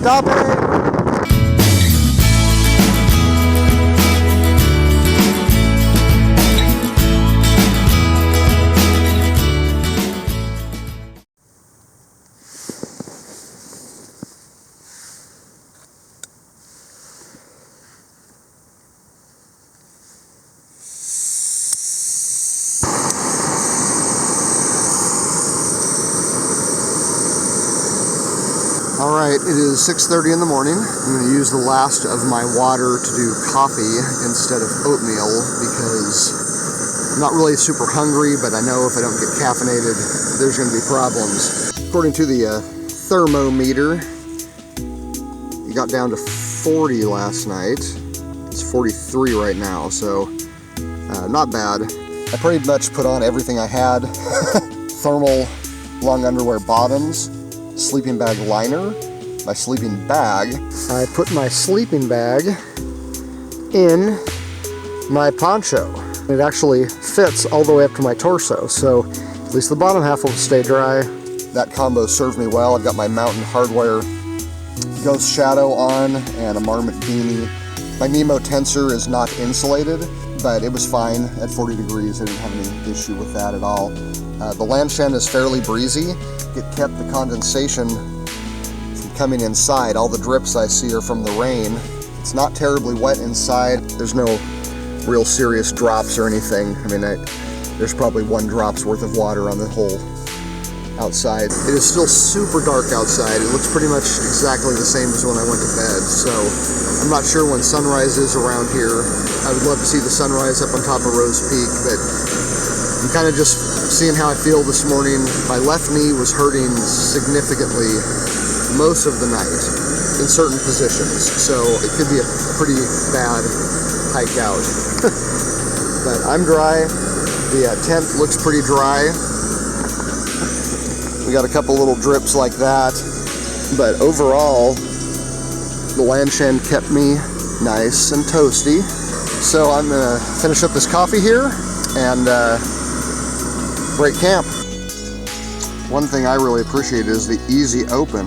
stopping. Alright, it is 6:30 in the morning. I'm going to use the last of my water to do coffee instead of oatmeal because I'm not really super hungry, but I know if I don't get caffeinated, there's going to be problems. According to the thermometer, it got down to 40 last night. It's 43 right now, so not bad. I pretty much put on everything I had. Thermal long underwear bottoms, sleeping bag liner, my sleeping bag. I put my sleeping bag in my poncho. It actually fits all the way up to my torso, so at least the bottom half will stay dry. That combo served me well. I've got my Mountain Hardwear Ghost Shadow on and a Marmot beanie. My Nemo tensor is not insulated, but it was fine at 40 degrees. I didn't have any issue with that at all. The Lanshan is fairly breezy. It kept the condensation from coming inside. All the drips I see are from the rain. It's not terribly wet inside. There's no real serious drops or anything. I mean, there's probably 1 drop's worth of water on the whole outside. It is still super dark outside. It looks pretty much exactly the same as when I went to bed, so I'm not sure when sunrise is around here. I would love to see the sunrise up on top of Rose Peak, but I'm kind of just seeing how I feel this morning. My left knee was hurting significantly most of the night in certain positions, so it could be a pretty bad hike out. But I'm dry. The tent looks pretty dry. We got a couple little drips like that, but overall the Lanshan kept me nice and toasty. So I'm gonna finish up this coffee here and break camp. One thing I really appreciate is the easy open.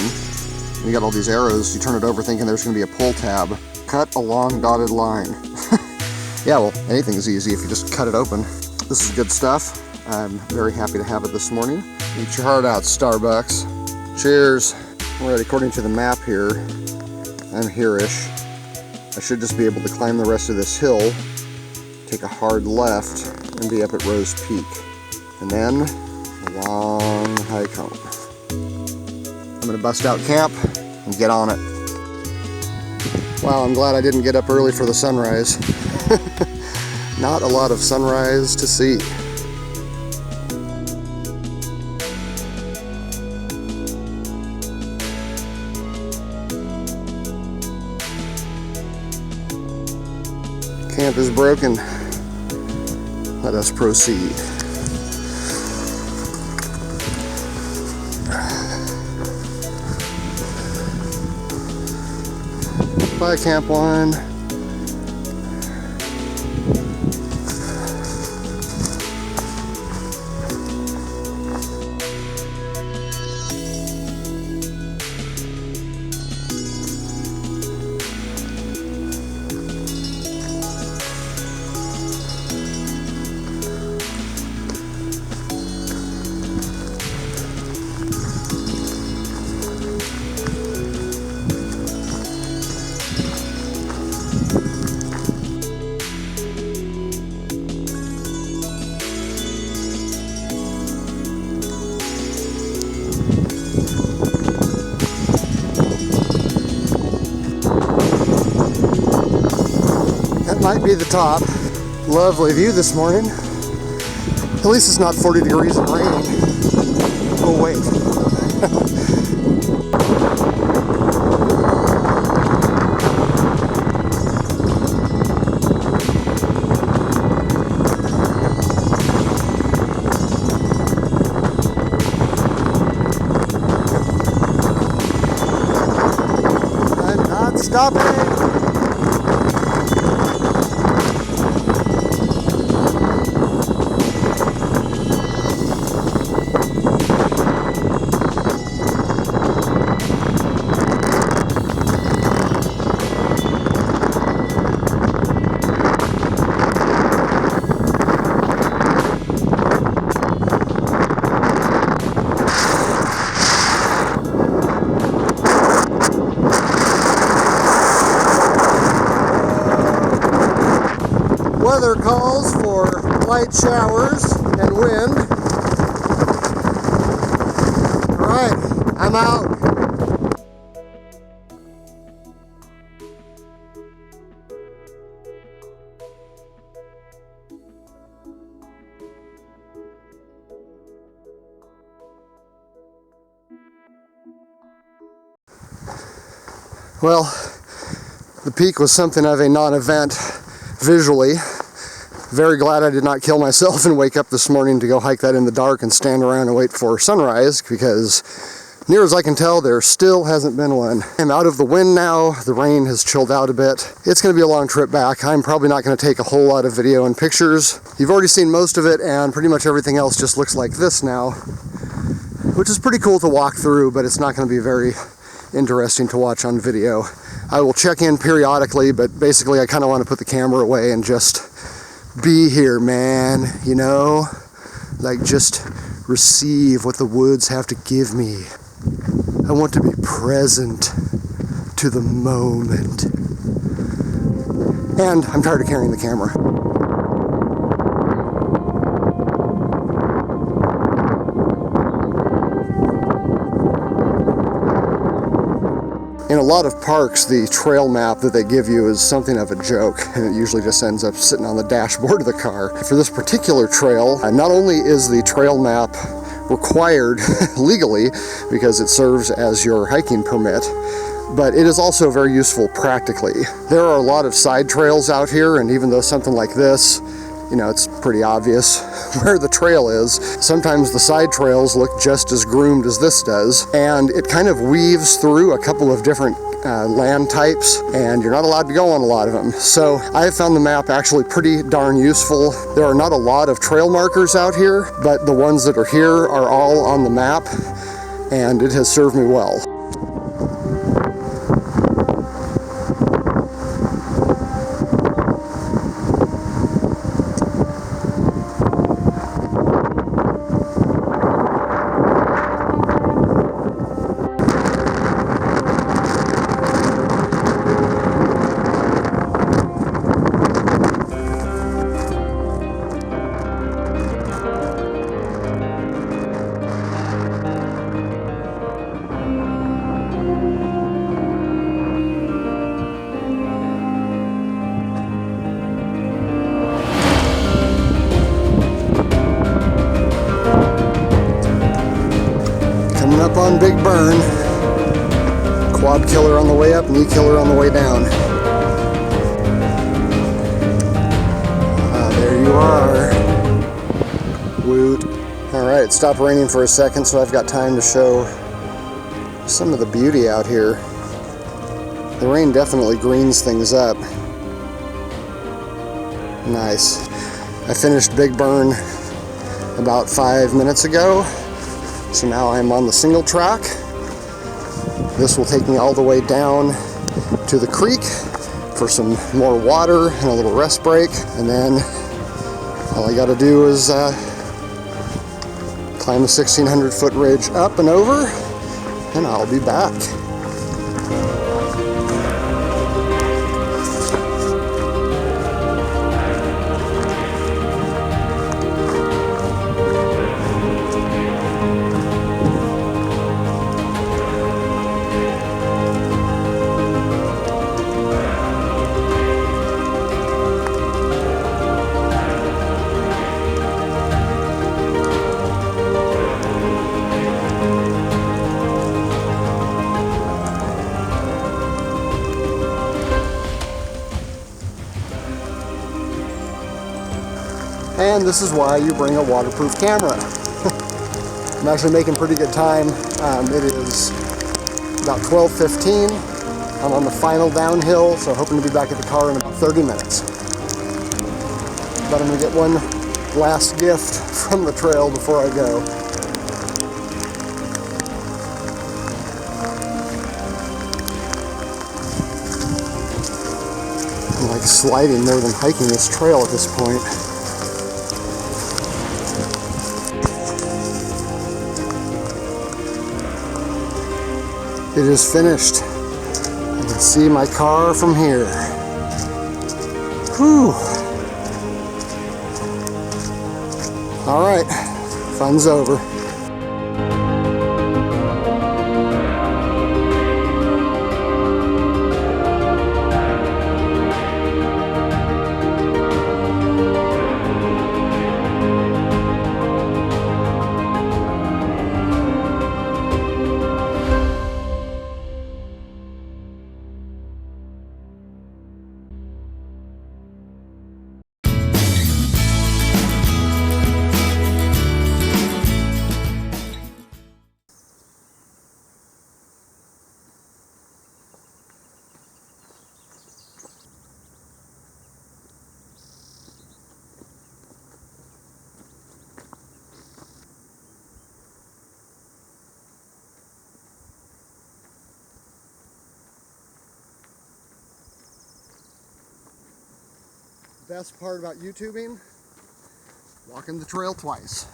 You got all these arrows, you turn it over thinking there's gonna be a pull tab. Cut a long dotted line. Yeah, well, anything's easy if you just cut it open. This is good stuff. I'm very happy to have it this morning. Eat your heart out, Starbucks. Cheers. Alright, according to the map here, I'm here-ish. I should just be able to climb the rest of this hill, take a hard left, and be up at Rose Peak. And then, a long hike home. I'm gonna bust out camp and get on it. Wow, I'm glad I didn't get up early for the sunrise. Not a lot of sunrise to see. Camp is broken. Let us proceed. Bye, Camp 1. Might be the top. Lovely view this morning. At least it's not 40 degrees and raining. Oh wait. I'm not stopping. calls for light showers and wind. All right, I'm out. Well, the peak was something of a non-event visually. Very glad I did not kill myself and wake up this morning to go hike that in the dark and stand around and wait for sunrise, because near as I can tell, there still hasn't been one. I'm out of the wind now. The rain has chilled out a bit. It's going to be a long trip back. I'm probably not going to take a whole lot of video and pictures. You've already seen most of it, and pretty much everything else just looks like this now, which is pretty cool to walk through, but it's not going to be very interesting to watch on video. I will check in periodically, but basically I kind of want to put the camera away and just be here, man, you know? Like, just receive what the woods have to give me. I want to be present to the moment. And I'm tired of carrying the camera. In a lot of parks, the trail map that they give you is something of a joke, and it usually just ends up sitting on the dashboard of the car. For this particular trail, not only is the trail map required legally because it serves as your hiking permit, but it is also very useful practically. There are a lot of side trails out here, and even though something like this, you know, it's pretty obvious where the trail is, sometimes the side trails look just as groomed as this does, and it kind of weaves through a couple of different land types, and you're not allowed to go on a lot of them. So I have found the map actually pretty darn useful. There are not a lot of trail markers out here, but the ones that are here are all on the map, and it has served me well. Up on Big Burn, quad killer on the way up, knee killer on the way down. There you are. Woot. Alright, it stopped raining for a second, so I've got time to show some of the beauty out here. The rain definitely greens things up. Nice. I finished Big Burn about 5 minutes ago. So now I'm on the single track. This will take me all the way down to the creek for some more water and a little rest break. And then all I gotta do is climb the 1,600-foot ridge up and over, and I'll be back. And this is why you bring a waterproof camera. I'm actually making pretty good time. It is about 12:15. I'm on the final downhill, so hoping to be back at the car in about 30 minutes. But I'm gonna get one last gift from the trail before I go. I'm like sliding more than hiking this trail at this point. It is finished. You can see my car from here. Whew. All right, fun's over. Best part about YouTubing, walking the trail twice.